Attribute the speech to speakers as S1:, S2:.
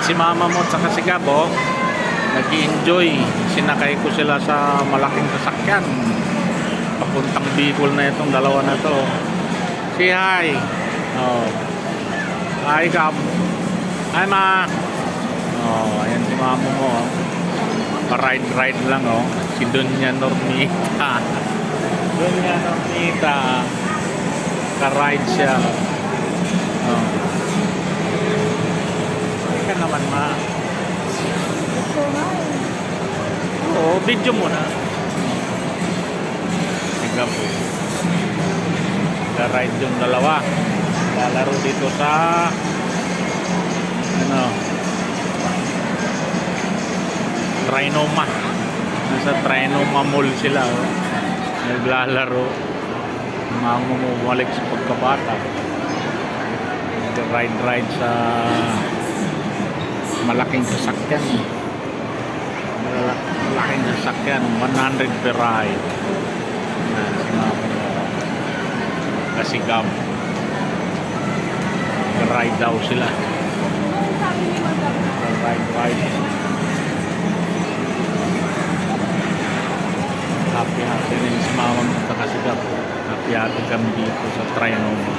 S1: si mama mo at saka si Gabo. Nag-i-enjoy. Sinakay ko sila sa malaking sasakyan. Papuntang Bicol na itong dalawa na to. Say hi. Oh. Hi, Gab. Hi, ma. Oh, ayan si mama mo. Pa-ride-ride lang, oh. Si Doña Normita. Doña Normita. Ka-ride siya. Oh. Ika naman, ma. Oo, video muna. Tiga po. Ka-ride yung dalawa. Lalaro dito sa Trinoma. Nasa Trinoma Mall sila, oh. Naglalaro. Mamumalik sa pagkabata. Ride sa malaking sasakyan. Malaking sasakyan, 100 per ride. Kasi Gab, ride daw sila. Ride. Happy rin si mama at kasi Gab. Happy kami dito sa Trinoma.